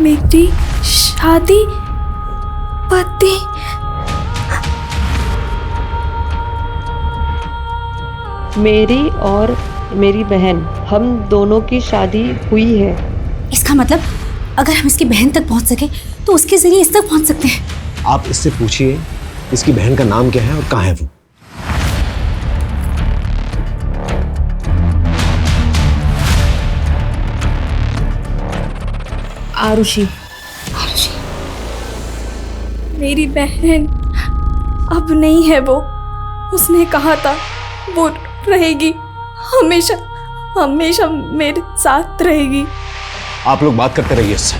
मेरी शादी पति। मेरी और मेरी बहन, हम दोनों की शादी हुई है। इसका मतलब अगर हम इसकी बहन तक पहुंच सके तो उसके जरिए इस तक पहुंच सकते हैं। आप इससे पूछिए इसकी बहन का नाम क्या है और कहाँ है वो। आरुषि। मेरी बहन अब नहीं है वो। उसने कहा था वो रहेगी, हमेशा हमेशा मेरे साथ रहेगी। आप लोग बात करते रहिए इससे।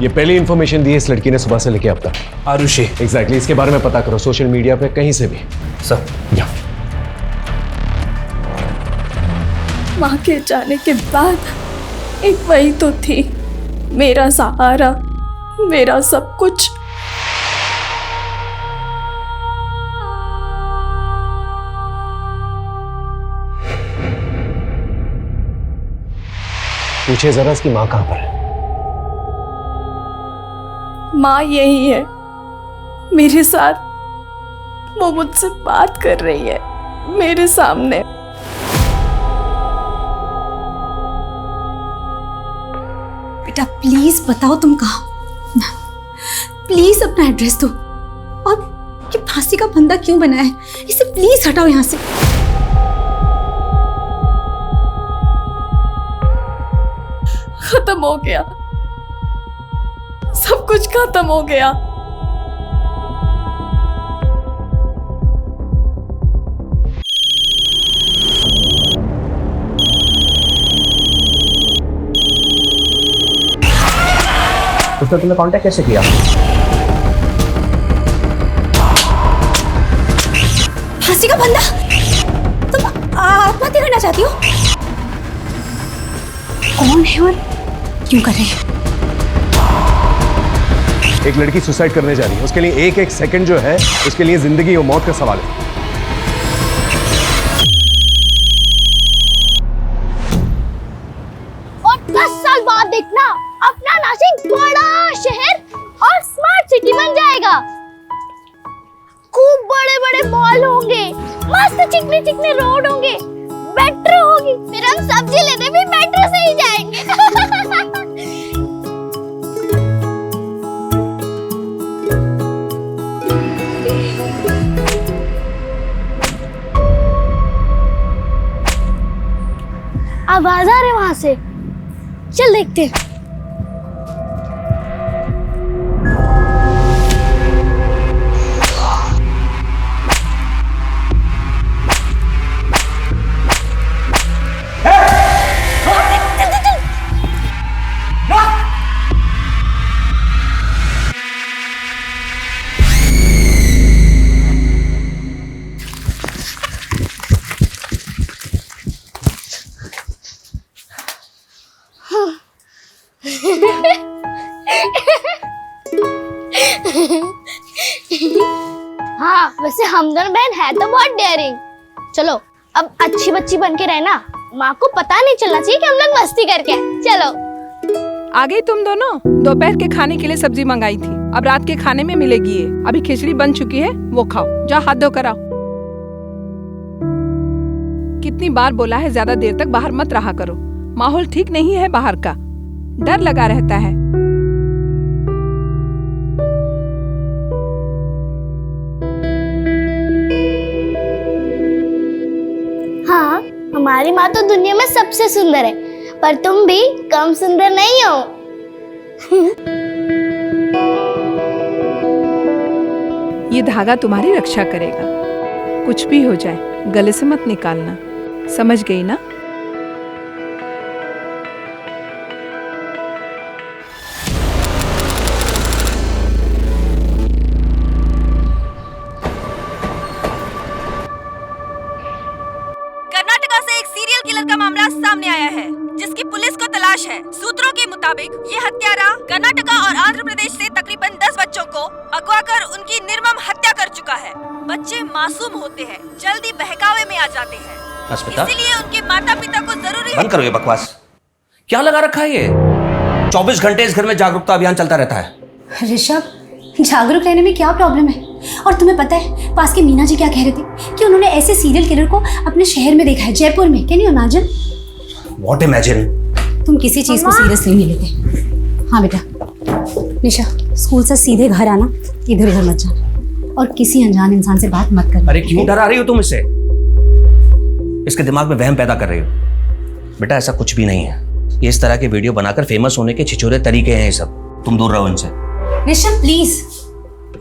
ये पहली इंफॉर्मेशन दी है इस लड़की ने सुबह से लेके अब तक। आरुषि। एग्जैक्टली, इसके बारे में पता करो सोशल मीडिया पे कहीं से भी। सर या माँ के जाने के बाद एक वही तो थी, मेरा सहारा, मेरा सब कुछ। पूछिए जरा इसकी माँ कहाँ पर है। माँ यही है मेरे साथ। वो मुझसे बात कर रही है मेरे सामने। बेटा प्लीज बताओ तुम कहाँ, प्लीज अपना एड्रेस दो। और ये फांसी का फंदा क्यों बना है, इसे प्लीज हटाओ यहाँ से। खत्म हो गया, सब कुछ खत्म हो गया। उसने तुम्हें कांटेक्ट कैसे किया? फांसी का फंदा तुम आत्महत्या करना चाहती हो? कौन है और क्यों कर रहे हैं? एक लड़की सुसाइड करने जा रही है, उसके लिए एक एक सेकंड जो है उसके लिए जिंदगी और मौत का सवाल है। और 10 साल बाद देखना अपना नासिक बड़ा शहर और स्मार्ट सिटी बन जाएगा। खूब बड़े बड़े मॉल होंगे, मस्त चिकने चिकने रोड होंगे, मेट्रो होगी। फिर हम सब्जी लेने भी मेट्रो से ही जाएंगे। आवाज आ रही है वहां से, चल देखते हैं। हाँ वैसे हम दोनों बहन है तो बहुत डेयरिंग। चलो अब अच्छी बच्ची बन के रहना, माँ को पता नहीं चलना चाहिए कि हम लोग मस्ती करके आए। चलो। आ गई तुम दोनों। दोपहर के खाने के लिए सब्जी मंगाई थी, अब रात के खाने में मिलेगी ये। अभी खिचड़ी बन चुकी है, वो खाओ। जाओ हाथ धो कर आओ। कितनी बार बोला है ज्यादा देर तक बाहर मत रहा करो, माहौल ठीक नहीं है बाहर का, डर लगा रहता है। हाँ हमारी माँ तो दुनिया में सबसे सुंदर है, पर तुम भी कम सुंदर नहीं हो। ये धागा तुम्हारी रक्षा करेगा, कुछ भी हो जाए गले से मत निकालना, समझ गई ना? कर्नाटका से एक सीरियल किलर का मामला सामने आया है, जिसकी पुलिस को तलाश है। सूत्रों के मुताबिक ये हत्यारा कर्नाटका और आंध्र प्रदेश से तकरीबन 10 बच्चों को अगवा कर उनकी निर्मम हत्या कर चुका है। बच्चे मासूम होते हैं, जल्दी बहकावे में आ जाते हैं। अस्मिता, इसीलिए उनके माता पिता को जरूरी है। बंद करो ये बकवास। क्या लगा रखा है ये? 24 घंटे इस घर में जागरूकता अभियान चलता रहता है। ऋषभ, जागरूक रहने में क्या प्रॉब्लम है? और तुम्हें पता है पास के मीना जी क्या कह रहे थे कि उन्होंने ऐसे सीरियल किलर को अपने शहर में देखा है, जयपुर में। Can you imagine? What imagine? तुम किसी चीज को सीरियसली नहीं लेते। हाँ बेटा, निशा स्कूल से सीधे घर आना, इधर उधर मत जाना और किसी अनजान इंसान से बात मत करना। अरे क्यों डरा रही हो तुम इससे? इसके दिमाग में वहम पैदा कर रही हो। बेटा ऐसा कुछ भी नहीं है, ये इस तरह के वीडियो बनाकर फेमस होने के छिछोरे तरीके हैं ये सब। तुम दूर रहो इनसे। ऋषभ प्लीज,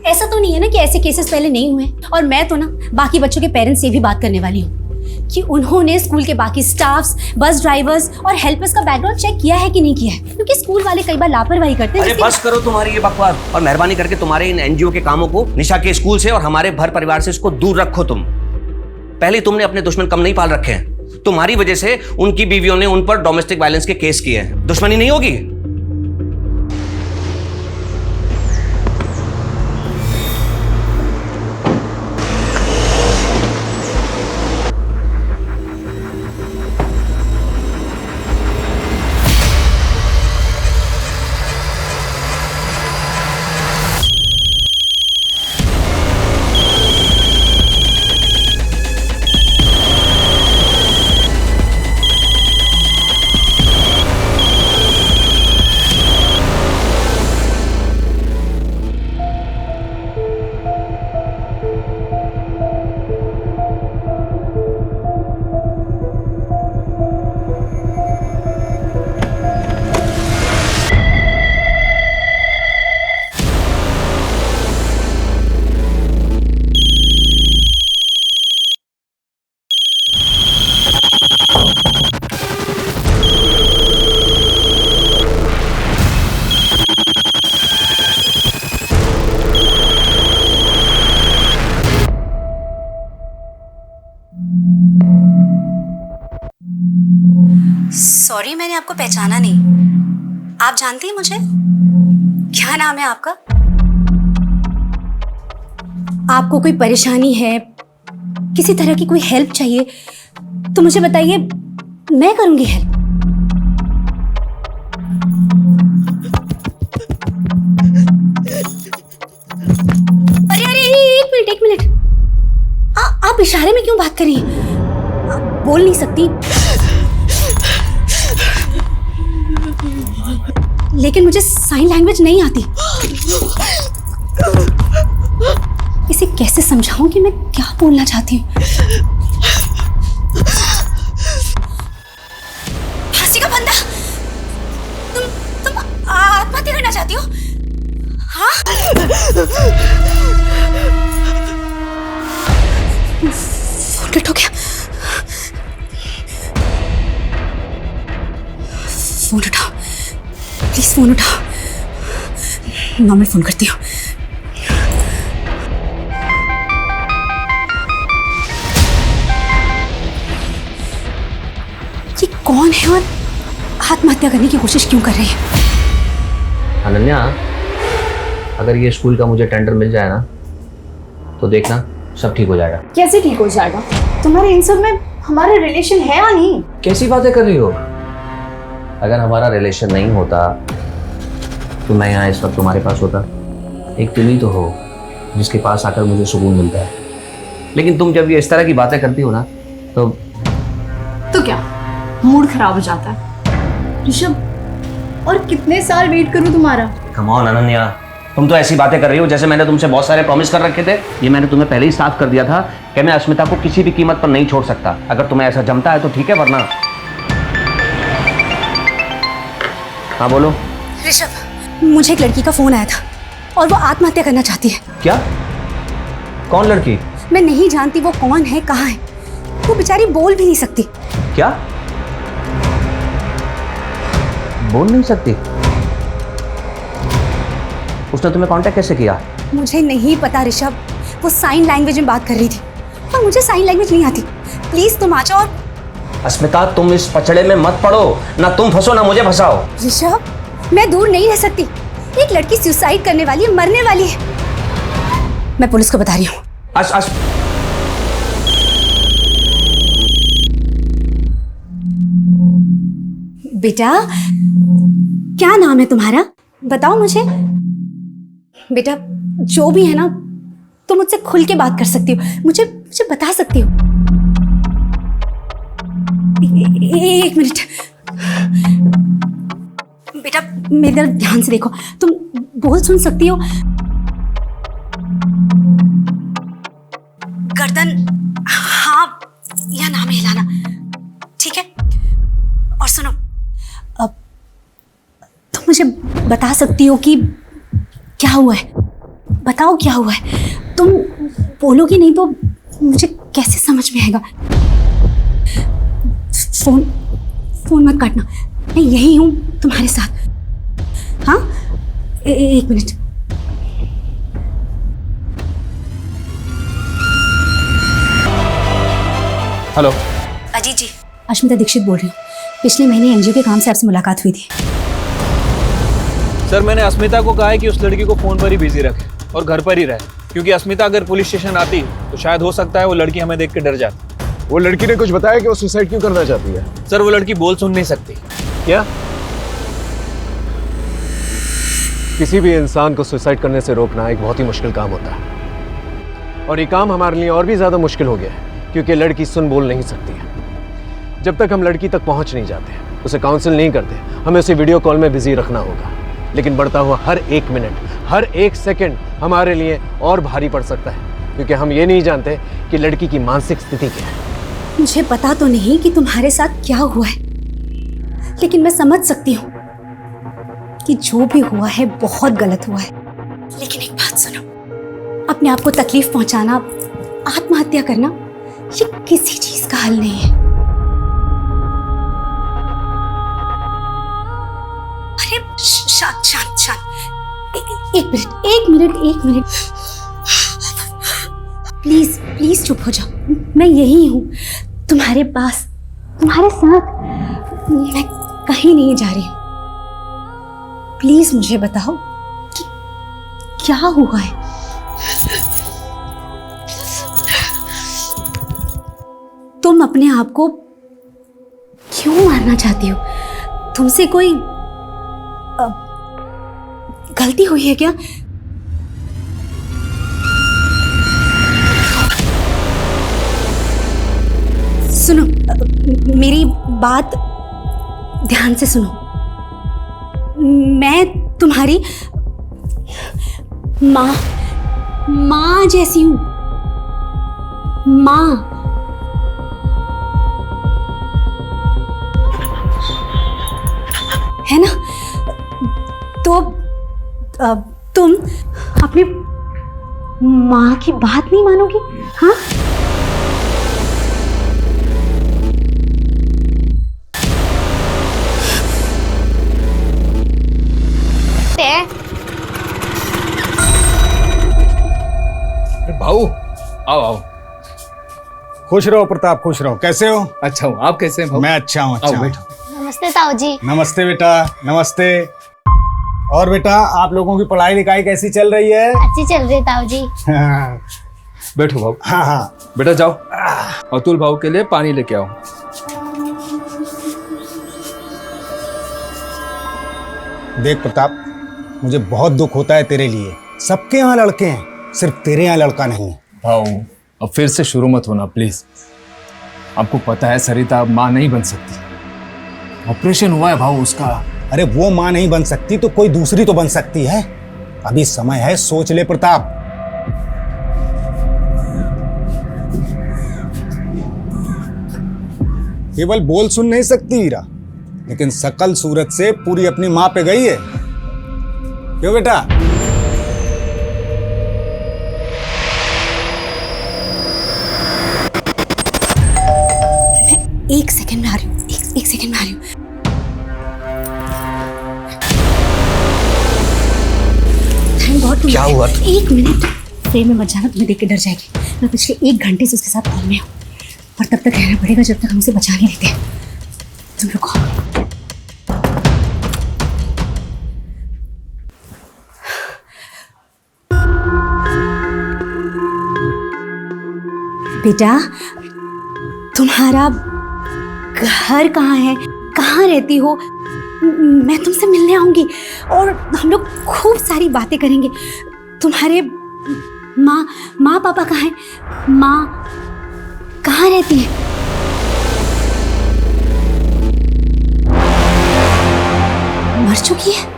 ऐसा तो नहीं है ना कि ऐसे केसेस पहले नहीं हुए। और मैं तो ना बाकी बच्चों के पेरेंट्स से भी बात करने वाली हूँ कि उन्होंने स्कूल के बाकी स्टाफ्स, बस ड्राइवर्स और हेल्पर्स का बैकग्राउंड चेक किया है कि नहीं किया है, क्योंकि स्कूल वाले कई बार लापरवाही करते हैं। अरे बस करो तुम्हारी ये बकवास और मेहरबानी करके तुम्हारे इन एनजीओ के कामों को निशा के स्कूल से और हमारे भर परिवार से इसको दूर रखो। तुम पहले तुमने अपने दुश्मन कम नहीं पाल रखे हैं। तुम्हारी वजह से उनकी बीवियों ने उन पर डोमेस्टिक वायलेंस के केस किए हैं। दुश्मनी नहीं होगी? सॉरी, मैंने आपको पहचाना नहीं। आप जानती हैं मुझे? क्या नाम है आपका? आपको कोई परेशानी है, किसी तरह की कोई हेल्प चाहिए तो मुझे बताइए, मैं करूंगी हेल्प। अरे अरे एक मिनट, आप इशारे में क्यों बात कर रही हैं? आप बोल नहीं सकती, लेकिन मुझे साइन लैंग्वेज नहीं आती। इसे कैसे समझाऊं कि मैं क्या बोलना चाहती हूँ? फांसी का फंदा, तुम आत्महत्या करना चाहती हो? हाँ? फोन कट हो गया। फोन उठाओ प्लीज, फोन उठाओ। नॉर्मल फोन करती हूँ। ये कौन है और आत्महत्या करने की कोशिश क्यों कर रही है? अनन्या, अगर ये स्कूल का मुझे टेंडर मिल जाए ना तो देखना सब ठीक हो जाएगा। कैसे ठीक हो जाएगा? तुम्हारे इन सब में हमारा रिलेशन है या नहीं? कैसी बातें कर रही हो? अगर हमारा रिलेशन नहीं होता तो मैं यहाँ इस वक्त तुम्हारे पास होता। एक तुम ही तो हो जिसके पास आकर मुझे सुकून मिलता है। लेकिन तुम जब ये इस तरह की बातें करती हो ना तो क्या मूड खराब हो जाता है? ऋषभ, और कितने साल वेट करूं तुम्हारा? कम ऑन अनन्या, तुम तो ऐसी बातें कर रही हो जैसे मैंने तुमसे बहुत सारे प्रॉमिस कर रखे थे। ये मैंने तुम्हें पहले ही साफ कर दिया था कि मैं अस्मिता को किसी भी कीमत पर नहीं छोड़ सकता। अगर तुम्हें ऐसा जमता है तो ठीक है, वरना। हाँ बोलो। ऋषभ, मुझे एक लड़की का फोन आया था और वो आत्महत्या करना चाहती है। क्या? कौन लड़की? मैं नहीं जानती वो कौन है, कहाँ है। वो बेचारी बोल भी नहीं सकती। क्या? बोल नहीं सकती? उसने तुम्हें कांटेक्ट कैसे किया? मुझे नहीं पता ऋषभ, वो साइन लैंग्वेज में बात कर रही थी और मुझे साइन लैंग्वेज नहीं आती। प्लीज तुम आ जाओ। और अस्मिता, तुम इस पचड़े में मत पड़ो, ना तुम फंसो ना मुझे फंसाओ। ऋषभ, मैं दूर नहीं रह सकती। एक लड़की सुसाइड करने वाली है, मरने वाली है। मैं पुलिस को बता रही हूँ। बेटा, क्या नाम है तुम्हारा? बताओ मुझे। बेटा, जो भी है ना, तुम मुझसे खुल के बात कर सकती हो, मुझे मुझे बता सकती हो। एक मिनट बेटा, मेरी तरफ ध्यान से देखो। तुम बोल सुन सकती हो? गर्दन हाँ या ना में हिलाना, ठीक है? और सुनो, अब तुम मुझे बता सकती हो कि क्या हुआ है? बताओ क्या हुआ है? तुम बोलोगी नहीं तो मुझे कैसे समझ में आएगा? फोन मत काटना, मैं यही हूं तुम्हारे साथ। हाँ, एक मिनट। हेलो अजीत जी, अश्मिता दीक्षित बोल रही हूँ। पिछले महीने एनजीओ के काम से आपसे मुलाकात हुई थी। सर, मैंने अस्मिता को कहा है कि उस लड़की को फोन पर ही बिजी रखे और घर पर ही रहे, क्योंकि अस्मिता अगर पुलिस स्टेशन आती तो शायद हो सकता है वो लड़की हमें देख के डर जाती। वो लड़की ने कुछ बताया कि वो सुसाइड क्यों करना चाहती है? सर, वो लड़की बोल सुन नहीं सकती। क्या? किसी भी इंसान को सुसाइड करने से रोकना एक बहुत ही मुश्किल काम होता है, और ये काम हमारे लिए और भी ज्यादा मुश्किल हो गया है, क्योंकि लड़की सुन बोल नहीं सकती है। जब तक हम लड़की तक पहुंच नहीं जाते, उसे काउंसिल नहीं करते, हमें उसे वीडियो कॉल में बिजी रखना होगा। लेकिन बढ़ता हुआ हर एक मिनट, हर एक सेकंड हमारे लिए और भारी पड़ सकता है, क्योंकि हम ये नहीं जानते कि लड़की की मानसिक स्थिति क्या है। मुझे पता तो नहीं कि तुम्हारे साथ क्या हुआ है, लेकिन मैं समझ सकती हूँ कि जो भी हुआ है बहुत गलत हुआ है। लेकिन एक बात सुनो, अपने आप को तकलीफ पहुंचाना, आत्महत्या करना, ये किसी चीज का हल नहीं है। अरे शांत शांत शांत, एक मिनट प्लीज प्लीज चुप हो जाओ। मैं यही हूं तुम्हारे पास, तुम्हारे साथ। मैं कहीं नहीं जा रही हूं। प्लीज मुझे बताओ कि क्या हुआ है? तुम अपने आप को क्यों मारना चाहती हो? तुमसे कोई गलती हुई है क्या? सुनो, मेरी बात ध्यान से सुनो। मैं तुम्हारी माँ जैसी हूं। माँ, है ना? तो तुम अपनी माँ की बात नहीं मानोगी? हाँ, भाऊ, आओ आओ। खुश रहो प्रताप, खुश रहो। कैसे हो? अच्छा हूँ, आप कैसे हैं? मैं अच्छा हूँ। आओ बैठो। नमस्ते ताऊ जी। नमस्ते बेटा, नमस्ते। और बेटा, आप लोगों की पढ़ाई लिखाई कैसी चल रही है? अच्छी चल रही है ताऊ जी। बैठो भाऊ। हाँ हाँ बेटा जाओ, अतुल भाऊ के लिए पानी लेके आओ। देख प्रताप, मुझे बहुत दुख होता है तेरे लिए। सबके यहाँ लड़के हैं, सिर्फ तेरे यहाँ लड़का नहीं। भाऊ, अब फिर से शुरू मत होना प्लीज। आपको पता है सरिता अब माँ नहीं बन सकती। ऑपरेशन हुआ है भाऊ उसका। अरे वो माँ नहीं बन सकती तो कोई दूसरी तो बन सकती है। अभी समय है, सोच ले प्रताप। केवल बोल सुन नहीं सकती हीरा, लेकिन सकल सूरत से पूरी अपनी माँ पे गई है। क्यों बेटा? एक सेकंड में आ रही हूँ, एक सेकंड में आ रही हूँ। थैंक गॉड तुम। क्या हुआ? एक मिनट, फ्रेम में मत जाना, तुम्हें देख के डर जाएगी। मैं पिछले 1 घंटे से उसके साथ कॉल में हूँ, और तब तक रहना पड़ेगा जब तक हम उसे बचा नहीं लेते। तुम रुको। बेटा, तुम्हारा घर कहाँ है? कहाँ रहती हो? मैं तुमसे मिलने आऊंगी और हम लोग खूब सारी बातें करेंगे। तुम्हारे माँ पापा कहाँ हैं? माँ कहाँ रहती है? मर चुकी है?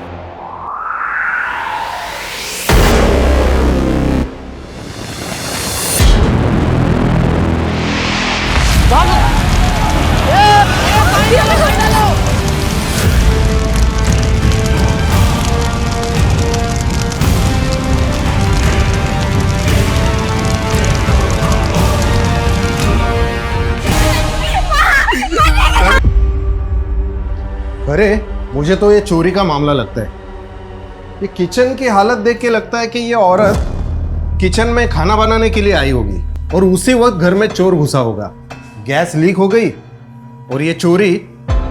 अरे मुझे तो ये चोरी का मामला लगता है। ये किचन की हालत देख के लगता है कि ये औरत किचन में खाना बनाने के लिए आई होगी और उसी वक्त घर में चोर घुसा होगा। गैस लीक हो गई और ये चोरी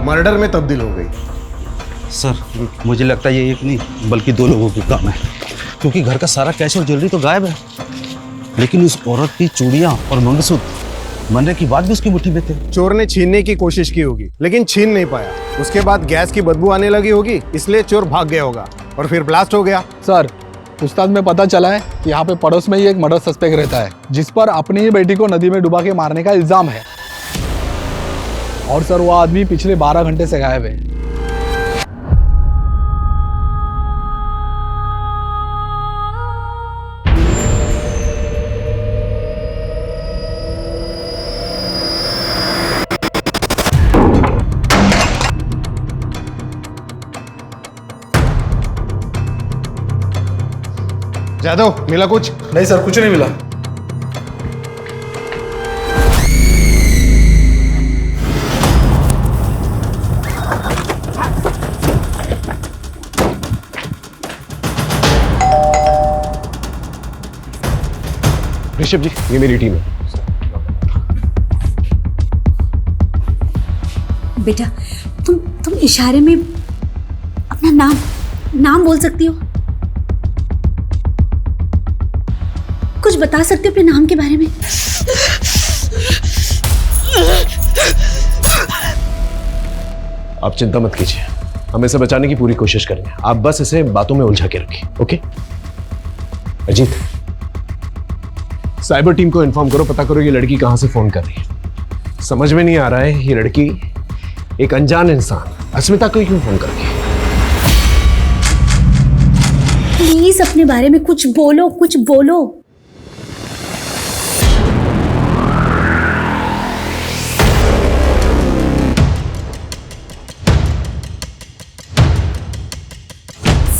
मर्डर में तब्दील हो गई। सर मुझे लगता है ये एक नहीं बल्कि दो लोगों की काम है, क्योंकि घर का सारा कैश और ज्वेलरी तो गायब है, लेकिन उस औरत की चूड़ियां और मंगलसूत्र मरने की बात भी उसकी मुट्ठी में थे। चोर ने छीनने की कोशिश की होगी लेकिन छीन नहीं पाया। उसके बाद गैस की बदबू आने लगी होगी, इसलिए चोर भाग गया होगा और फिर ब्लास्ट हो गया। सर पूछताछ में पता चला है कि यहाँ पे पड़ोस में ही एक मर्डर सस्पेक्ट रहता है जिस पर अपनी ही बेटी को नदी में डुबा के मारने का इल्जाम है। और सर वो आदमी पिछले 12 घंटे से गायब है। जादव मिला कुछ? नहीं सर कुछ नहीं मिला। ऋषभ जी ये मेरी टीम है। बेटा तुम इशारे में अपना नाम बोल सकती हो? कुछ बता सकते हो अपने नाम के बारे में? आप चिंता मत कीजिए, हम इसे बचाने की पूरी कोशिश करेंगे। आप बस इसे बातों में उलझा के रखिए। ओके अजीत, साइबर टीम को इन्फॉर्म करो, पता करो ये लड़की कहां से फोन कर रही है। समझ में नहीं आ रहा है ये लड़की एक अनजान इंसान अस्मिता को क्यों फोन कर रही है। प्लीज अपने बारे में कुछ बोलो।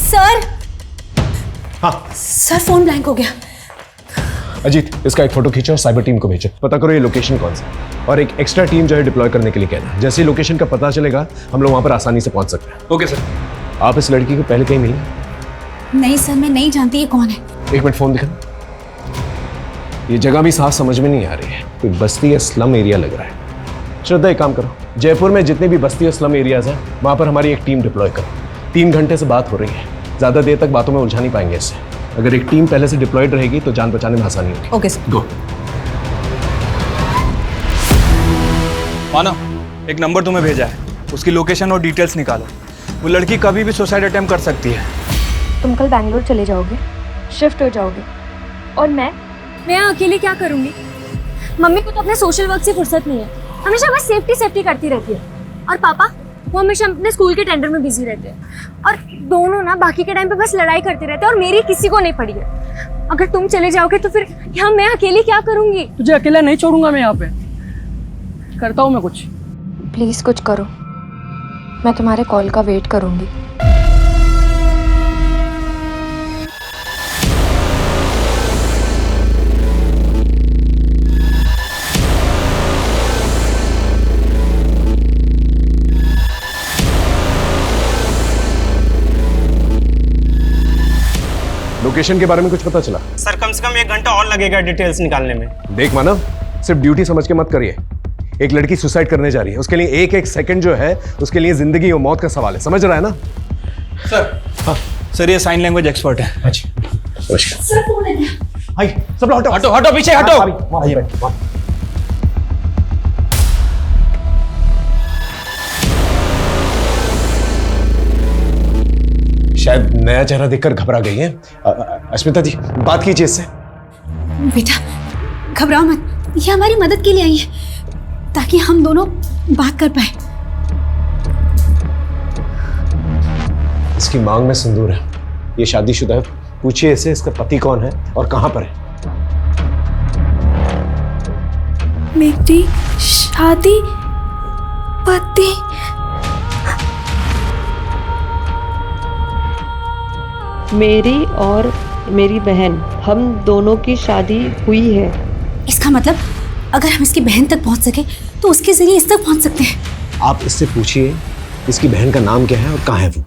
सर हाँ सर फोन ब्लैंक हो गया। अजीत इसका एक फोटो खींचो और साइबर टीम को भेजो, पता करो ये लोकेशन कौन सा है और एक एक्स्ट्रा टीम जो है डिप्लॉय करने के लिए कहना। जैसे लोकेशन का पता चलेगा हम लोग वहां पर आसानी से पहुंच सकते हैं। Okay sir. आप इस लड़की को पहले कहीं मिले? नहीं सर मैं नहीं जानती ये कौन है। एक मिनट फोन दिखा। ये जगह भी साफ समझ में नहीं आ रही है, कोई बस्ती या स्लम एरिया लग रहा है। श्रद्धा एक काम करो, जयपुर में जितने भी बस्ती और स्लम एरियाज हैं वहां पर हमारी एक टीम डिप्लॉय करो। 3 घंटे से बात हो रही है, ज्यादा देर तक बातों में उलझा नहीं पाएंगे इससे। अगर एक टीम पहले से डिप्लॉयड रहेगी तो जान बचाने में आसानी होगी। Okay sir. गो। मानव एक नंबर तुम्हें भेजा है, उसकी लोकेशन और डिटेल्स निकालो। वो लड़की कभी भी सुसाइड अटेम्प्ट कर सकती है। तुम कल बैंगलोर चले जाओगे, शिफ्ट हो जाओगे और मैं अकेले क्या करूँगी? मम्मी को तो अपने सोशल वर्क से फुर्सत नहीं है, हमेशा बस सेफ्टी करती रहती है। और पापा वो हमेशा अपने स्कूल के टेंडर में बिजी रहते हैं और दोनों ना बाकी के टाइम पे बस लड़ाई करते रहते हैं और मेरी किसी को नहीं पड़ी है। अगर तुम चले जाओगे तो फिर यहाँ मैं अकेली क्या करूँगी? तुझे अकेला नहीं छोड़ूंगा मैं, यहाँ पे करता हूँ मैं कुछ। प्लीज कुछ करो, मैं तुम्हारे कॉल का वेट करूँगी। लोकेशन के बारे में कुछ पता चला? सर कम से कम 1 घंटा और लगेगा डिटेल्स निकालने में। देख मानव, सिर्फ ड्यूटी समझ के मत करिए। एक लड़की सुसाइड करने जा रही है, उसके लिए एक सेकंड जो है उसके लिए जिंदगी और मौत का सवाल है, समझ रहा है ना? सर हाँ सर ये साइन लैंग्वेज एक्सपर्ट है। अच्छा नमस्कार। सर फोन है क्या? हाय सब लोग हटो हटो पीछे हटो। शायद नया चेहरा देखकर घबरा गई हैं। अस्मिता जी, बात कीजिए इससे। बेटा घबराओ मत, ये हमारी मदद के लिए आई है ताकि हम दोनों बात कर पाए। इसकी मांग में सिंदूर है, ये शादीशुदा है। पूछिए इसे इसका पति कौन है और कहां पर है। मेरी शादी पति। मेरी और मेरी बहन, हम दोनों की शादी हुई है। इसका मतलब अगर हम इसकी बहन तक पहुंच सके तो उसके जरिए इस तक पहुंच सकते हैं। आप इससे पूछिए इसकी बहन का नाम क्या है और कहां है वो।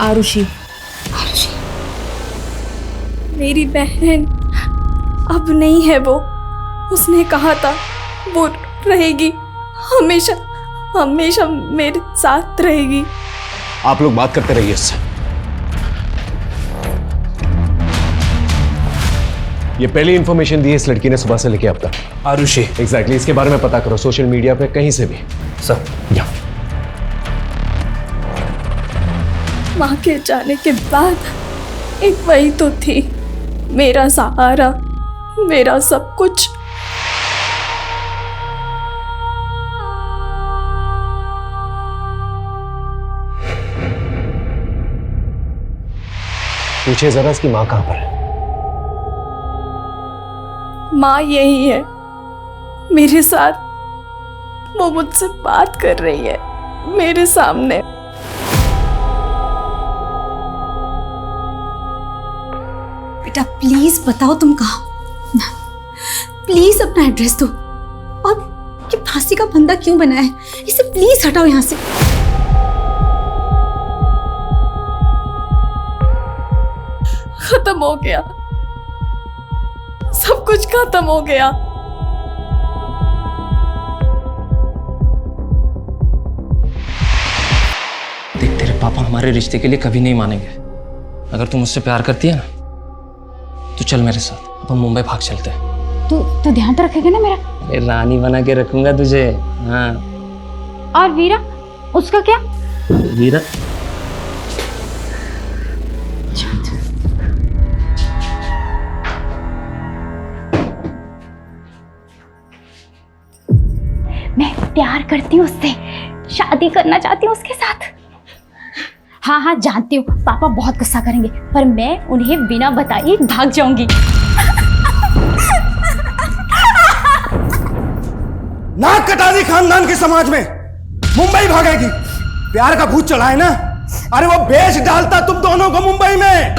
आरुषि। मेरी बहन अब नहीं है वो। उसने कहा था वो रहेगी, हमेशा हमेशा मेरे साथ रहेगी। आप लोग बात करते रहिए इससे। ये पहली इंफॉर्मेशन दी है इस लड़की ने सुबह से लेके अब तक। आरुषि। एग्जैक्टली, इसके बारे में पता करो सोशल मीडिया पे कहीं से भी। सर या माँ के जाने के बाद एक वही तो थी, मेरा सहारा, मेरा सब कुछ। पूछिए जरा इसकी माँ कहां पर है। माँ यही है मेरे साथ। वो मुझसे बात कर रही है मेरे सामने। बेटा प्लीज बताओ तुम कहाँ। प्लीज अपना एड्रेस दो। और ये फांसी का फंदा क्यों बना है, इसे प्लीज हटाओ यहाँ से। खत्म हो गया, सब कुछ खत्म हो गया। देख, तेरे पापा हमारे रिश्ते के लिए कभी नहीं मानेंगे। अगर तू मुझसे प्यार करती है ना तो चल मेरे साथ, अपन मुंबई भाग चलते हैं। तो ध्यान तो रखेगा ना मेरा? अरे रानी बना के रखूंगा तुझे। हाँ। और वीरा, उसका क्या? वीरा मैं प्यार करती हूँ उससे, शादी करना चाहती हूँ उसके साथ। हाँ हाँ जानती हूँ पापा बहुत गुस्सा करेंगे, पर मैं उन्हें बिना बताए भाग जाऊंगी। नाक कटा दी खानदान के समाज में, मुंबई भागेगी। प्यार का भूत चढ़ा है ना, अरे वो बेच डालता तुम दोनों को मुंबई में।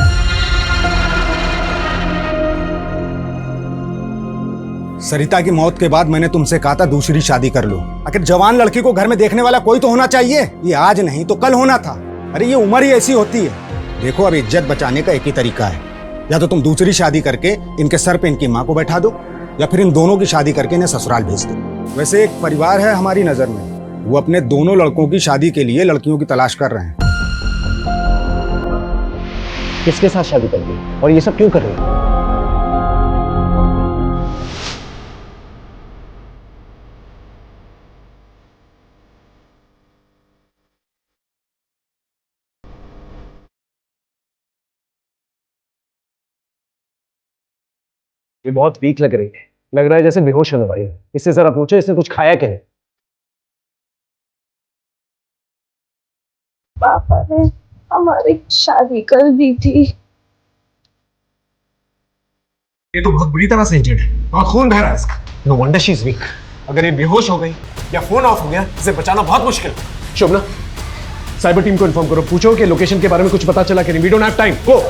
सरिता की मौत के बाद मैंने तुमसे कहा था दूसरी शादी कर लो। आखिर जवान लड़की को घर में देखने वाला कोई तो होना चाहिए। ये आज नहीं तो कल होना था। अरे ये उम्र ही ऐसी होती है। देखो अब इज्जत बचाने का एक ही तरीका है, या तो तुम दूसरी शादी करके इनके सर पे इनकी माँ को बैठा दो, या फिर इन दोनों की शादी करके इन्हें ससुराल भेज दो। वैसे एक परिवार है हमारी नजर में, वो अपने दोनों लड़कों की शादी के लिए लड़कियों की तलाश कर रहे हैं। किसके साथ शादी कर रही और ये सब क्यों कर रही है? ये बहुत वीक लग रही है, लग रहा है जैसे बेहोश होने वाली है। इससे जरा पूछो इसने कुछ खाया क्या है? पापा ने हमारी शादी कर दी थी। ये तो बहुत बुरी तरह से इंजर्ड है, बहुत खून बह रहा है इसका। No wonder she is weak. अगर ये बेहोश हो गई या फोन ऑफ हो गया, इसे बचाना बहुत मुश्किल है। शोभना, साइबर टीम को इन्फॉर्म करो, पूछो कि लोकेशन के बारे में कुछ पता चला कि नहीं। वी डोंट हैव टाइम, गो।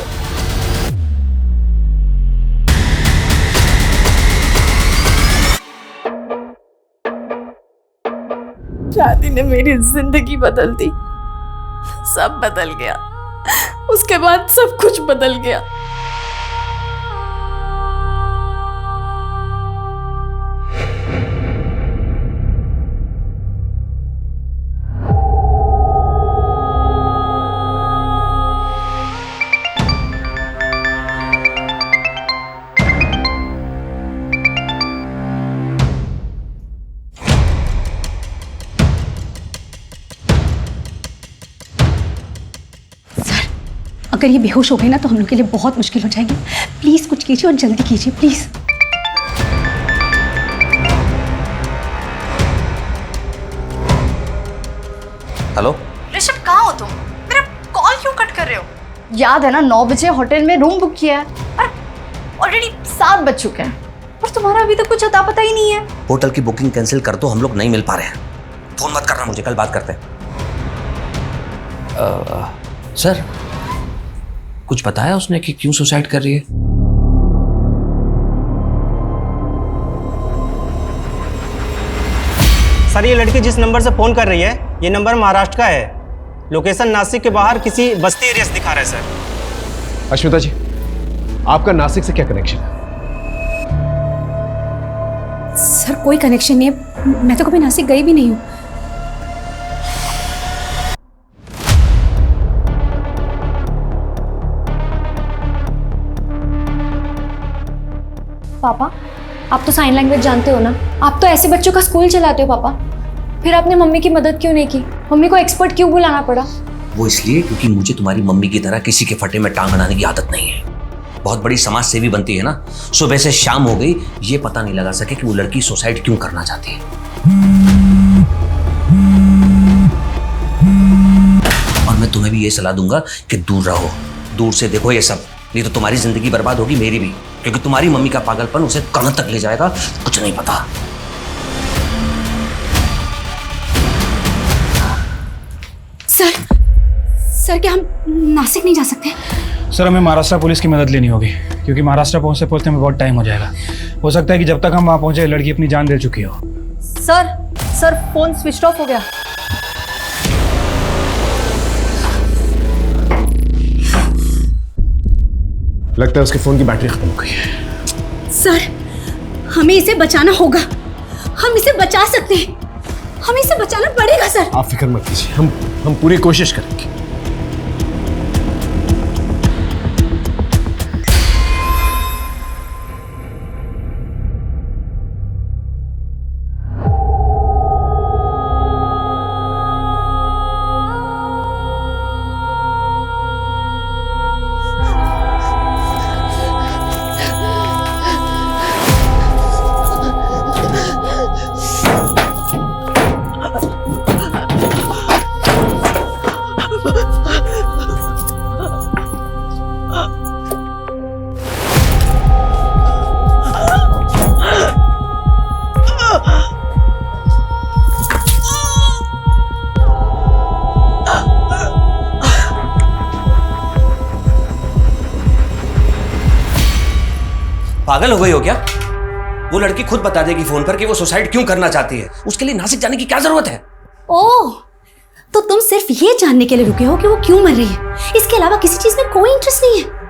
शादी ने मेरी जिंदगी बदल दी, सब बदल गया। उसके बाद सब कुछ बदल गया। अगर ये बेहोश हो गए ना तो हम लोग के लिए बहुत मुश्किल हो जाएगी। प्लीज़ कुछ कीजिए और जल्दी कीजिए प्लीज़। हेलो ऋषभ कहाँ हो तुम? मेरा कॉल क्यों कट कर रहे हो? याद है ना 9 बजे होटल में रूम बुक किया है और ऑलरेडी 7 बज चुके हैं और तुम्हारा अभी तक कुछ अता पता ही नहीं है। होटल की बुकिंग कैंसिल कर दो, हम लोग नहीं मिल पा रहे हैं। फोन मत करना मुझे, कल बात करते हैं। सर कुछ बताया उसने कि क्यों सुसाइड कर रही है? सर ये लड़की जिस नंबर से फ़ोन कर रही है ये नंबर महाराष्ट्र का है। लोकेशन नासिक के बाहर किसी बस्ती एरिया से दिखा रहा है सर। अश्मिता जी, आपका नासिक से क्या कनेक्शन है? सर कोई कनेक्शन नहीं है, मैं तो कभी नासिक गई भी नहीं हूँ। पापा, आप तो साइन लैंग्वेज जानते हो ना, आप तो ऐसे बच्चों का स्कूल चलाते हो पापा, फिर आपने मम्मी की मदद क्यों नहीं की? मम्मी को एक्सपर्ट क्यों बुलाना पड़ा? वो इसलिए क्योंकि मुझे तुम्हारी मम्मी की तरह किसी के फटे में टांग अड़ाने की आदत नहीं है। बहुत बड़ी समाज सेवी बनती है ना, सुबह से शाम हो गई ये पता नहीं लगा सके कि वो लड़की सुसाइड क्यों करना चाहती है। और मैं तुम्हें भी ये सलाह दूंगा कि दूर रहो, दूर से देखो ये सब, नहीं तो तुम्हारी जिंदगी बर्बाद होगी, मेरी भी, क्योंकि तुम्हारी मम्मी का पागलपन उसे कहां तक ले जाएगा कुछ नहीं पता। सर क्या हम नासिक नहीं जा सकते? सर हमें महाराष्ट्र पुलिस की मदद लेनी होगी, क्योंकि महाराष्ट्र पहुंचते पहुंचते में बहुत टाइम हो जाएगा। हो सकता है कि जब तक हम वहां पहुंचे लड़की अपनी जान दे चुकी हो। सर फोन स्विच ऑफ हो गया। लगता है उसके फोन की बैटरी खत्म हो गई है। सर हमें इसे बचाना होगा, हम इसे बचा सकते हैं, हमें इसे बचाना पड़ेगा सर। आप फिक्र मत कीजिए, हम पूरी कोशिश करेंगे। पागल हो गई हो क्या? वो लड़की खुद बता देगी फोन पर कि वो सुसाइड क्यों करना चाहती है। उसके लिए नासिक जाने की क्या जरूरत है? ओह, तो तुम सिर्फ ये जानने के लिए रुके हो कि वो क्यों मर रही है, इसके अलावा किसी चीज में कोई इंटरेस्ट नहीं है?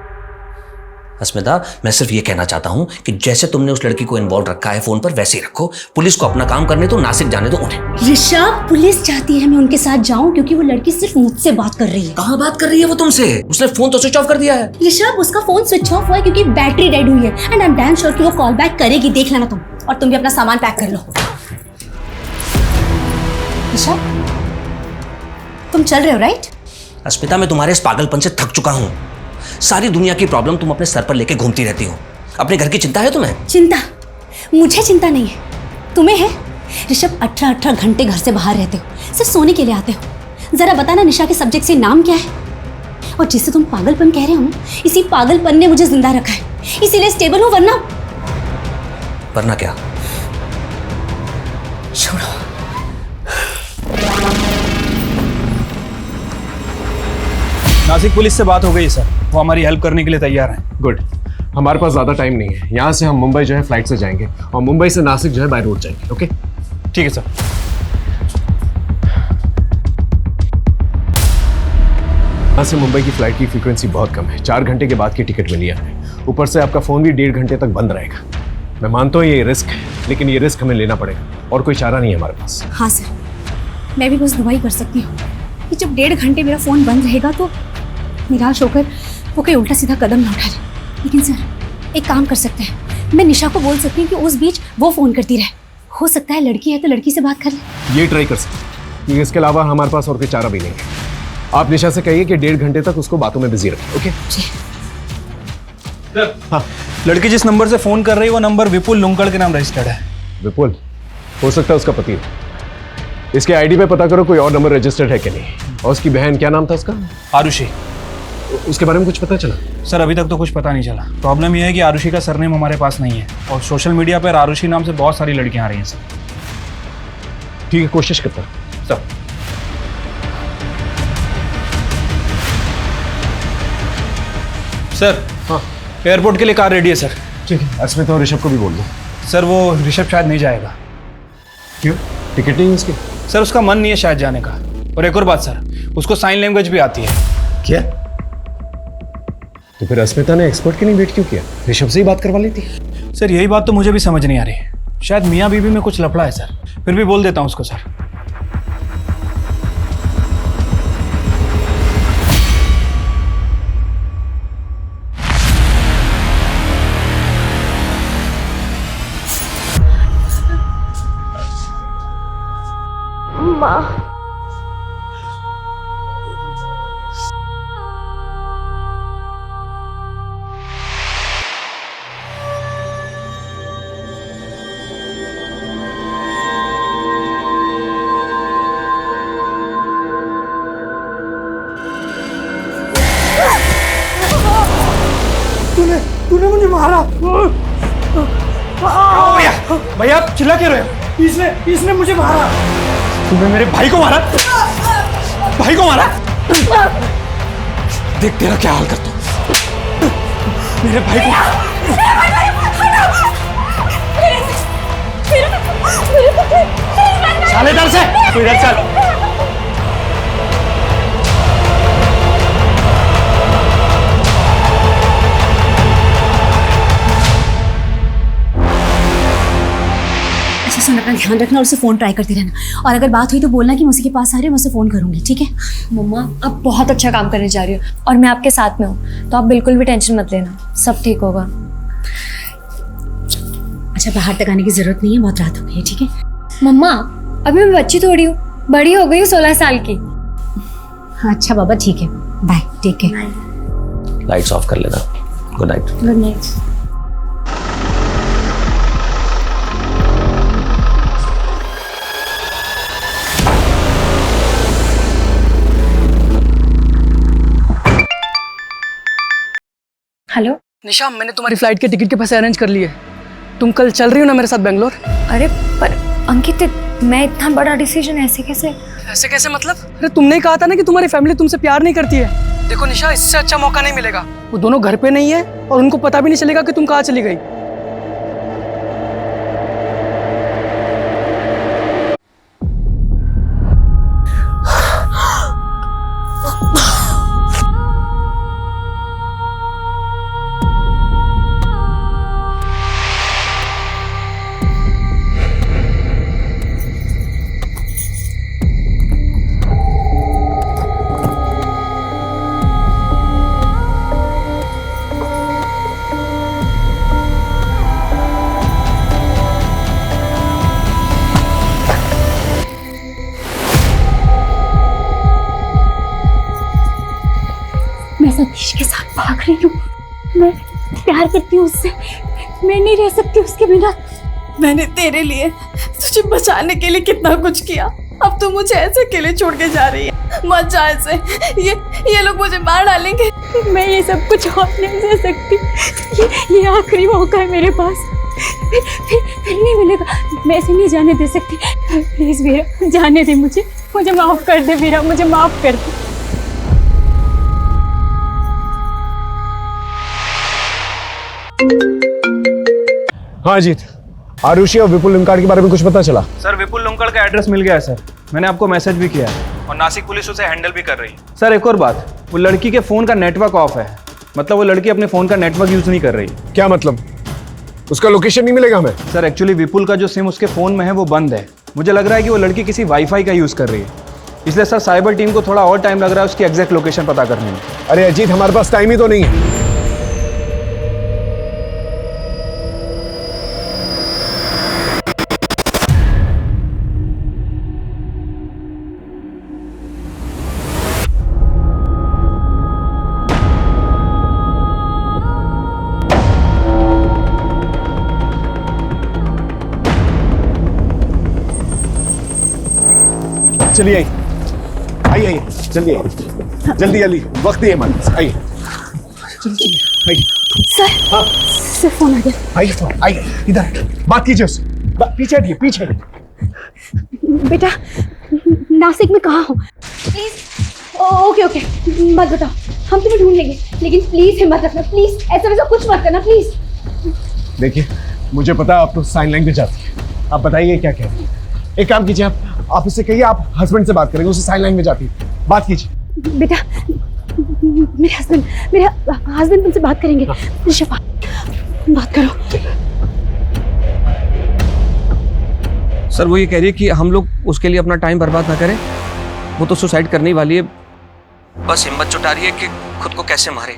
अस्मिता, मैं सिर्फ ये कहना चाहता हूँ कि जैसे तुमने उस लड़की को इन्वॉल्व रखा है फोन पर, वैसे ही रखो। पुलिस को अपना काम करने दो, नासिक जाने दो उन्हें। ऋषभ, पुलिस चाहती है मैं उनके साथ जाऊं क्योंकि वो लड़की सिर्फ मुझसे बात कर रही है। कहाँ बात कर रही है वो तुमसे? उसने फोन तो स्विच ऑफ कर दिया है। ऋषभ, उसका फोन स्विच ऑफ हुआ है क्योंकि बैटरी डेड हुई है and I am damn sure कि वो कॉल बैक करेगी। देख लेना तुम, और तुम भी अपना सामान पैक कर लो। ऋषभ, तुम चल रहे हो राइट? अस्मिता, मैं तुम्हारे इस पागलपन से थक चुका हूँ। सारी दुनिया की प्रॉब्लम तुम अपने सर पर लेके घूमती रहती हो। अपने घर की चिंता है तुम्हें? चिंता? मुझे चिंता नहीं है, तुम्हें है। ऋषभ, 18 घंटे घर से बाहर रहते हो, सिर्फ सोने के लिए आते हो। जरा बताना निशा के सब्जेक्ट से नाम क्या है? और जिसे तुम पागलपन कह रहे हो ना, इसी पागलपन ने मुझे जिंदा रखा है, इसीलिए स्टेबल हूं। वरना क्या? छोड़ो। नासिक पुलिस से बात हो गई सर, वो हमारी हेल्प करने के लिए तैयार हैं। गुड, हमारे पास ज़्यादा टाइम नहीं है। यहाँ से हम मुंबई जो है फ्लाइट से जाएंगे और मुंबई से नासिक जो है बाय रोड जाएंगे। ओके, ठीक है सर। यहाँ से मुंबई की फ्लाइट की फ्रीक्वेंसी बहुत कम है, 4 घंटे के बाद की टिकट मिली है। ऊपर से आपका फ़ोन भी 1.5 घंटे तक बंद रहेगा। मैं मानता हूँ ये रिस्क है, लेकिन ये रिस्क हमें लेना पड़ेगा और कोई चारा नहीं है हमारे पास। हाँ सर, मैं भी बस दुआ ही कर सकती हूँ कि जब 1.5 घंटे मेरा फ़ोन बंद रहेगा तो निराश होकर वो कोई उल्टा सीधा कदम ना उठा ले। लेकिन सर, एक काम कर सकते हैं, मैं निशा को बोल सकती हूँ कि उस बीच वो फ़ोन करती रहे। हो सकता है लड़की है तो लड़की से बात कर ले। ये ट्राई कर सकते हैं, क्योंकि इसके अलावा हमारे पास और कोई चारा भी नहीं है। आप निशा से कहिए कि 1.5 घंटे तक उसको बातों में बिजी रखें। ओके? हाँ, लड़की जिस नंबर से फोन कर रही है वो नंबर विपुल लुंकड़ के नाम रजिस्टर्ड है। विपुल हो सकता है उसका पति हो। इसके आईडी पे पता करो कोई और नंबर रजिस्टर्ड है कि नहीं। और उसकी बहन, क्या नाम था उसका? आरुषि। उसके बारे में कुछ पता चला? सर अभी तक तो कुछ पता नहीं चला। प्रॉब्लम यह है कि आरुषि का सरनेम हमारे पास नहीं है और सोशल मीडिया पर आरुषि नाम से बहुत सारी लड़कियां आ रही हैं सर। ठीक है, कोशिश करता हूं। सर सर हाँ, एयरपोर्ट के लिए कार रेडी है सर। ठीक है, अस्मिता और ऋषभ को भी बोल दो। सर वो ऋषभ शायद नहीं जाएगा। क्यों? टिकट नहीं है उसकी? सर उसका मन नहीं है शायद जाने का। और एक और बात सर, उसको साइन लैंग्वेज भी आती है। क्या? तो फिर अस्मिता ने एक्सपर्ट के लिए वेट क्यों किया? ऋषभ से ही बात करवा लेती। सर यही बात तो मुझे भी समझ नहीं आ रही। शायद मियाँ बीवी में कुछ लफड़ा है सर। फिर भी बोल देता हूँ उसको सर। माँ, तूने मुझे मारा। भैया भैया आप चिल्ला क्यों रहे हो? इसने मुझे मारा। तूने मेरे भाई को मारा? भाई को मारा? देख तेरा क्या हाल करता हूं। मेरे भाई को चल इधर से, तू इधर चल। सुन, अपना ध्यान रखना और उसे फ़ोन ट्राई करती रहना। और अगर बात हुई तो बोलना कि मुझे के पास आ रही है, मैं उसे फ़ोन करूंगी। ठीक है? मम्मा आप बहुत अच्छा काम करने जा रही हो और मैं आपके साथ में हूँ, तो आप बिल्कुल भी टेंशन मत लेना, सब ठीक होगा। अच्छा, बाहर तक आने की जरूरत नहीं है, बहुत रात हो गई है। ठीक है? मम्मा अभी मैं बच्ची थोड़ी हूँ, बड़ी हो गई हूँ 16 साल की। अच्छा बाबा, ठीक है, bye, take care. Lights off कर लेना। Good night. Good night. Hello Nisha, मैंने तुम्हारी फ्लाइट के टिकट के पैसे अरेंज कर लिए। तुम कल चल रही हो ना मेरे साथ बेंगलोर? अरे पर अंकित, मैं इतना बड़ा डिसीजन ऐसे कैसे मतलब? अरे तुमने ही कहा था ना कि तुम्हारी फैमिली तुमसे प्यार नहीं करती है। देखो निशा, इससे अच्छा मौका नहीं मिलेगा। वो दोनों घर पे नहीं है और उनको पता भी नहीं चलेगा कि तुम कहाँ चली गई। मैं सतीश के साथ भाग रही हूँ, मैं प्यार करती हूँ उससे, मैं नहीं रह सकती उसके बिना। मैंने तेरे लिए, तुझे बचाने के लिए कितना कुछ किया, अब तू मुझे ऐसे अकेले छोड़ के जा रही है। मत जा ऐसे, ये लोग मुझे मार डालेंगे। मैं ये सब कुछ और नहीं सह सकती, ये आखिरी मौका है मेरे पास, फिर नहीं मिलेगा, मैं इसे नहीं जाने दे सकती। प्लीज वीरा, जाने दे मुझे माफ कर दे वीरा, मुझे माफ कर दे। हाँ अजीत, आरुषि और विपुल लुंकाड़ के बारे में कुछ पता चला? सर विपुल लुंकड़ का एड्रेस मिल गया है सर, मैंने आपको मैसेज भी किया है और नासिक पुलिस उसे हैंडल भी कर रही है। सर एक और बात, वो लड़की के फोन का नेटवर्क ऑफ है, मतलब वो लड़की अपने फोन का नेटवर्क यूज नहीं कर रही। क्या मतलब? उसका लोकेशन नहीं मिलेगा हमें? सर एक्चुअली विपुल का जो सिम उसके फोन में है वो बंद है। मुझे लग रहा है कि वो लड़की किसी वाईफाई का यूज कर रही है, इसलिए सर साइबर टीम को थोड़ा और टाइम लग रहा है उसकी एग्जैक्ट लोकेशन पता करने में। अरे अजीत, हमारे पास टाइम ही तो नहीं है। चलिए आइए आइए जल्दी आइए जल्दी जल्दी, वक्त नहीं है हमारे पास, आइए चलिए आइए। सर सर फोन आ गया। आइए फोन, आइए इधर बात कीजिए उससे, पीछे हटिए पीछे। बेटा नासिक में कहाँ हो? प्लीज ओके ओके मत बताओ, हम तुम्हें ढूंढ लेंगे, लेकिन प्लीज हिम्मत रखना, प्लीज ऐसा वैसा कुछ मत करना प्लीज। देखिए मुझे पता है आप तो साइन लैंग्वेज आती है, आप बताइए क्या कह रहे हैं। एक काम कीजिए, आप उससे कहिए आप हस्बैंड से बात करेंगे, उसे साइन लैंग्वेज आती है, बात कीजिए। बेटा मेरे हस्बैंड तुमसे बात करेंगे। ऋषभ बात करो। सर वो ये कह रही है कि हम लोग उसके लिए अपना टाइम बर्बाद ना करें, वो तो सुसाइड करने ही वाली है, बस हिम्मत जुटा रही है कि खुद को कैसे मारे।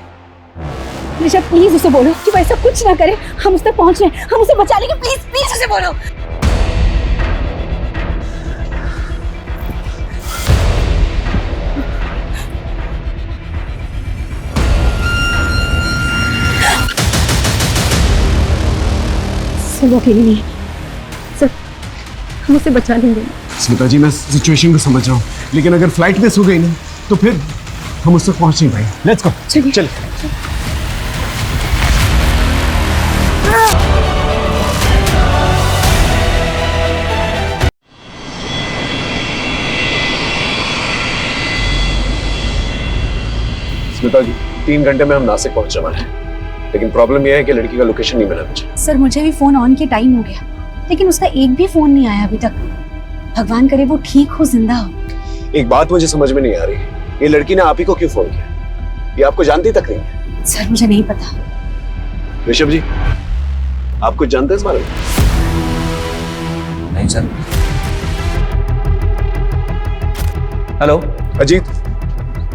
ऋषभ प्लीज उसे बोलो कि वैसा कुछ ना करे, हम उस तक पहुंच रहे हैं, हम उसे बचा लेंगे, प्लीज प्लीज उसे बोलो। वो अकेली नहीं है सर, हम उसे बचा लेंगे। स्मिता जी मैं सिचुएशन को समझ रहा हूँ, लेकिन अगर फ्लाइट मिस हो गई ना तो फिर हम उससे पहुंच नहीं पाएंगे। लेट्स गो, चलिए चलिए। स्मिता जी 3 घंटे में हम नासिक पहुंचने वाले हैं, लेकिन प्रॉब्लम यह है कि लड़की का लोकेशन नहीं मिला मुझे। सर मुझे भी फोन ऑन के टाइम हो गया, लेकिन उसका एक भी फोन नहीं आया अभी तक। भगवान करे वो ठीक हो, जिंदा हो। एक बात मुझे समझ में नहीं आ रही, ये लड़की ने आप ही को क्यों फोन किया? ये आपको जानती तक नहीं है। सर मुझे नहीं पता। ऋषभ जी आप कुछ जानते हैं इस बारे में? नहीं सर। हेलो अजीत,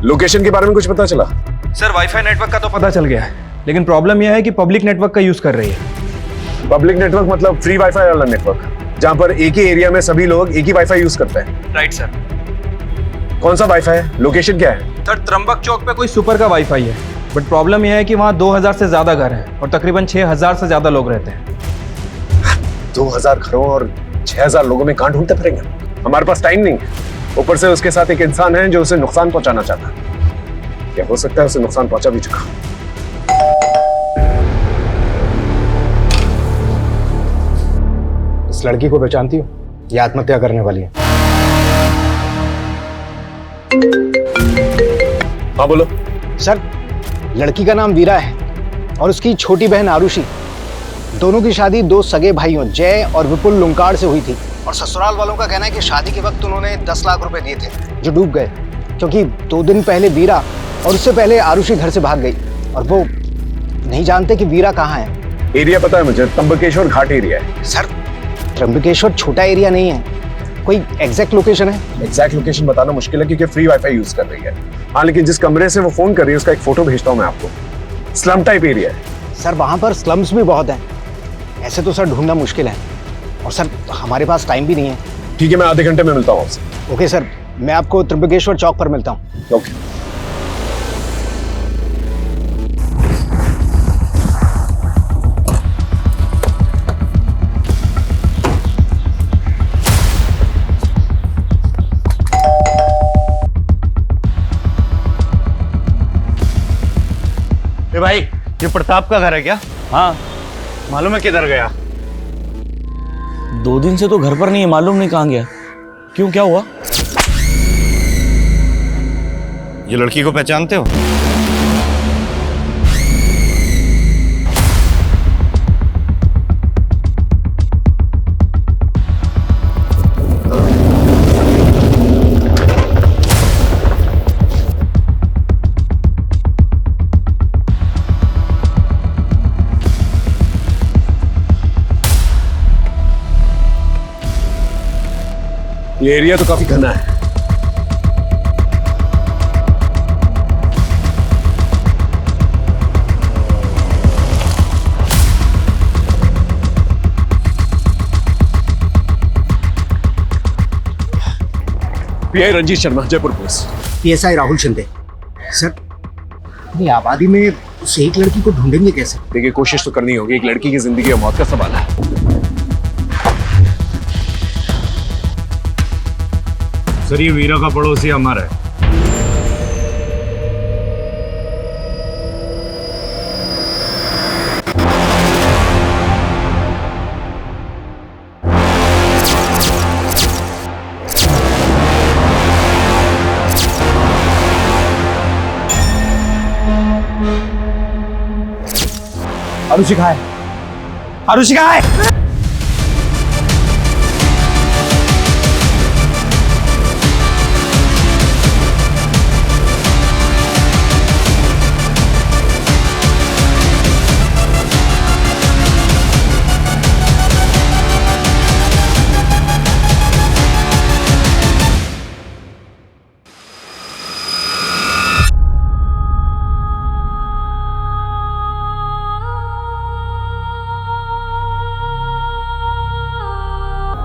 लोकेशन के बारे में कुछ पता चला? सर वाईफाई नेटवर्क का तो पता चल गया है, लेकिन प्रॉब्लम यह है कि पब्लिक नेटवर्क का यूज कर रही है। पब्लिक नेटवर्क मतलब फ्री वाईफाई वाला नेटवर्क, जहां पर एक ही एरिया में सभी लोग एक ही वाईफाई यूज करते हैं। Right sir. कौन सा वाईफाई है? लोकेशन क्या है? सर त्र्यंबक चौक पे कोई सुपर का वाईफाई है, बट प्रॉब्लम यह है कि वहाँ 2000 से ज्यादा घर हैं और तकरीबन 6000 से ज्यादा लोग रहते हैं। 2000 घरों और 6000 लोगों में कहां ढूंढते फिरेंगे? हमारे पास टाइम नहीं है, ऊपर से उसके साथ एक इंसान है जो उसे नुकसान पहुंचाना चाहता है। क्या हो सकता है उसे नुकसान पहुंचा भी चुका। इस लड़की को पहचानती हो? ये आत्महत्या करने वाली है। हाँ बोलो। सर लड़की का नाम वीरा है और उसकी छोटी बहन आरुषि। दोनों की शादी 2 सगे भाइयों जय और विपुल लुंकाड़ से हुई थी, और ससुराल वालों का कहना है कि शादी के वक्त उन्होंने 10 लाख रुपए दिए थे जो डूब गए, क्योंकि 2 दिन पहले वीरा और उससे पहले आरुषि घर से भाग गई, और वो नहीं जानते कि वीरा कहाँ है। एरिया पता है मुझे, त्र्यंबकेश्वर घाट एरिया है। सर त्र्यंबकेश्वर छोटा एरिया नहीं है, कोई एग्जैक्ट लोकेशन है? एग्जैक्ट लोकेशन बताना मुश्किल है क्योंकि फ्री वाईफाई यूज कर रही है। हाँ लेकिन जिस कमरे से वो फोन कर रही है उसका एक फोटो भेजता हूँ मैं आपको। स्लम टाइप एरिया है। सर वहाँ पर स्लम्स भी बहुत हैं, ऐसे तो सर ढूंढना मुश्किल है, और सर हमारे पास टाइम भी नहीं है। ठीक है मैं आधे घंटे में मिलता हूँ आपसे। ओके सर, मैं आपको त्र्यंबकेश्वर चौक पर मिलता हूँ। ओके। भाई ये प्रताप का घर है क्या? हाँ। मालूम है किधर गया? 2 दिन से तो घर पर नहीं है, मालूम नहीं कहाँ गया। क्यों, क्या हुआ? ये लड़की को पहचानते हो? ये एरिया तो काफी घना है। PI Ranjit Sharma, Jaipur police. PSI Rahul Shinde. Sir अपनी आबादी में उस एक लड़की को ढूंढेंगे कैसे? देखिए कोशिश तो करनी होगी, एक लड़की की जिंदगी और मौत का सवाल है। सर, ये वीरा का पड़ोसी हमारा है। आरुषिका है, आरुषिका है।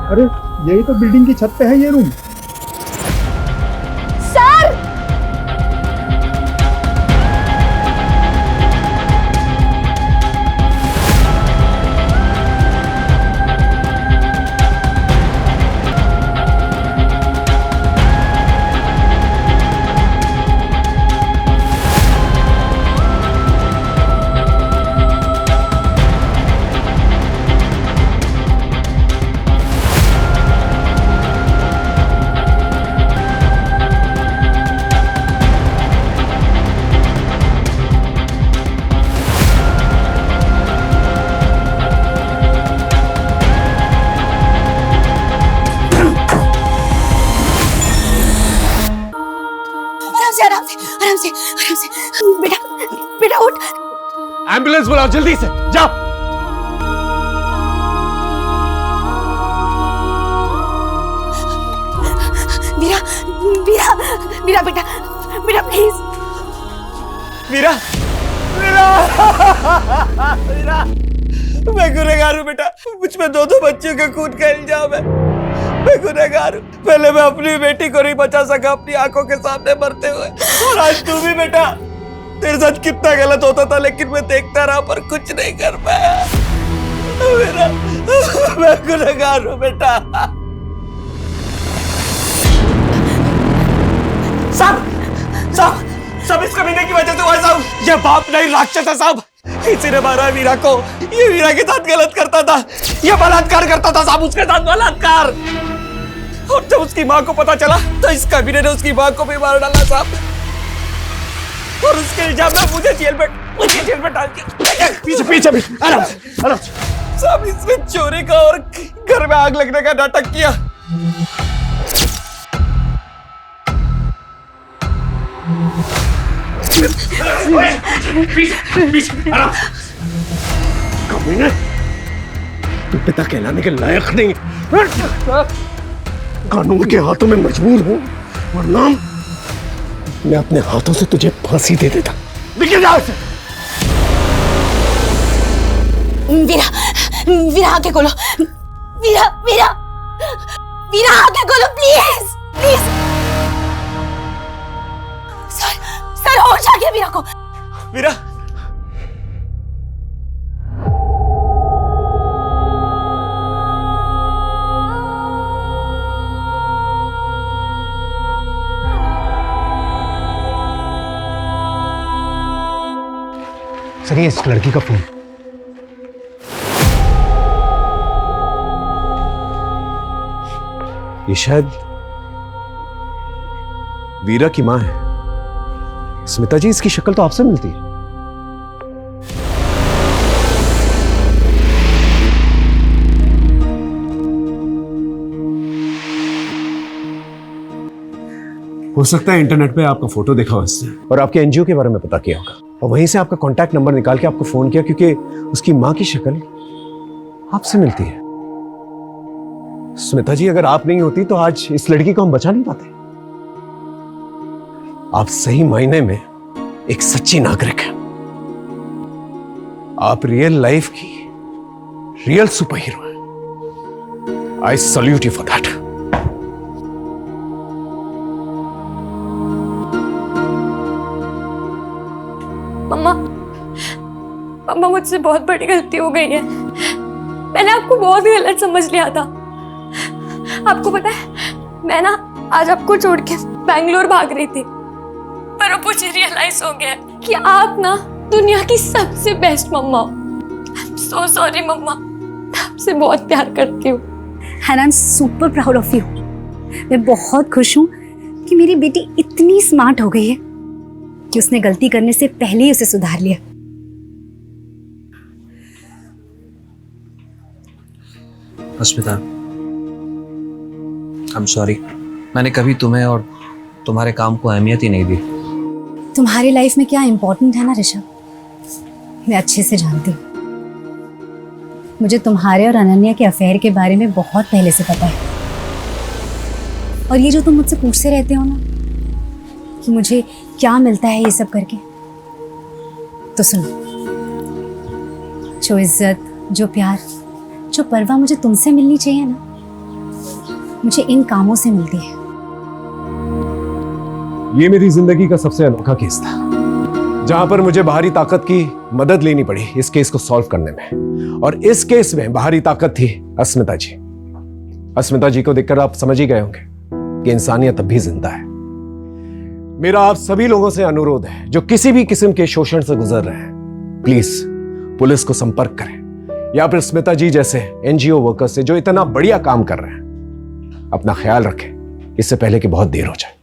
अरे यही तो बिल्डिंग की छत पे है ये रूम। सर आराम से बेटा बेटा उठ। एम्बुलेंस बुलाओ जल्दी से, जाओ। वीरा वीरा वीरा बेटा बेटा प्लीज। वीरा वीरा वीरा, मैं गुनहगार हूँ बेटा। मुझ में दो बच्चियों का खून का इल्जाम है। मैं गुनहगार हूँ। पहले मैं अपनी बेटी को नहीं बचा सका अपनी आंखों के सामने मरते हुए, और आज तू भी बेटा। तेरे साथ कितना गलत होता था, लेकिन मैं देखता रहा पर कुछ नहीं कर पाया। मेरा मैं गुनहगार हूँ बेटा। सब इस कमीने की वजह से हुआ साहब। ये बाप नहीं राक्षस है साहब। इसी ने मारा वीरा को। ये वीरा के साथ गलत करता था, ये बलात्कार करता था साहब, उसके साथ बलात्कार। और जब उसकी माँ को पता चला तो इस कमीने ने उसकी माँ को भी मार डाला साहब। और उसके इल्जाम में मुझे जेल में डाल दिया। पीछे आराम से। साहब इसने चोरी का और घर में आग लगने का नाटक किया। कमीने, तू पिता कहलाने के लायक नहीं। कानून के हाथों में मजबूर हूं, वरना मैं अपने हाथों से तुझे फांसी दे देता। निकल जाओ से। वीरा वीरा आके खोलो। वीरा वीरा वीरा आके खोलो प्लीज प्लीज। सर होश आ गया वीरा को। वीरा सर, ये इस लड़की का फोन। ये शायद वीरा की मां है। स्मिता जी, इसकी शक्ल तो आपसे मिलती है। हो सकता है इंटरनेट पे आपका फोटो देखा हो इसने और आपके एनजीओ के बारे में पता किया होगा, और वहीं से आपका कांटेक्ट नंबर निकाल के आपको फोन किया, क्योंकि उसकी मां की शक्ल आपसे मिलती है। स्मिता जी, अगर आप नहीं होती तो आज इस लड़की को हम बचा नहीं पाते। आप सही मायने में एक सच्ची नागरिक हैं। आप रियल लाइफ की रियल सुपर हीरो हैं। I salute you for that. Mamma मुझसे बहुत बड़ी गलती हो गई है। मैंने आपको बहुत गलत समझ लिया था। आपको पता है, मैं ना आज आपको छोड़ के बैंगलोर भाग रही थी, पर अब मुझे रियलाइज हो गया कि आप ना दुनिया की सबसे बेस्ट मम्मा हो। आई एम सो सॉरी मम्मा, मैं आपसे बहुत प्यार करती हूँ। And I am super proud of you. मैं बहुत खुश हूँ कि मेरी बेटी इतनी स्मार्ट हो गई है कि उसने गलती करने से पहले ही उसे सुधार लिया। अस्मिता, आई एम सॉरी, मैंने कभी तुम्हें और तुम्हारे काम को अहमियत ही नहीं दी। तुम्हारी लाइफ में क्या इम्पोर्टेंट है ना ऋषभ, मैं अच्छे से जानती हूँ। मुझे तुम्हारे और अनन्या के अफेयर के बारे में बहुत पहले से पता है। और ये जो तुम मुझसे पूछते रहते हो ना कि मुझे क्या मिलता है ये सब करके, तो सुनो, जो इज्जत, जो प्यार, जो परवाह मुझे तुमसे मिलनी चाहिए ना, मुझे इन कामों से मिलती है। ये मेरी जिंदगी का सबसे अनोखा केस था, जहां पर मुझे बाहरी ताकत की मदद लेनी पड़ी इस केस को सॉल्व करने में। और इस केस में बाहरी ताकत थी अस्मिता जी। अस्मिता जी को देखकर आप समझ ही गए होंगे कि इंसानियत अब भी जिंदा है। मेरा आप सभी लोगों से अनुरोध है जो किसी भी किस्म के शोषण से गुजर रहे हैं, प्लीज पुलिस को संपर्क करें या फिर स्मिता जी जैसे एनजीओ वर्कर्स से जो इतना बढ़िया काम कर रहे हैं। अपना ख्याल रखें इससे पहले कि बहुत देर हो जाए।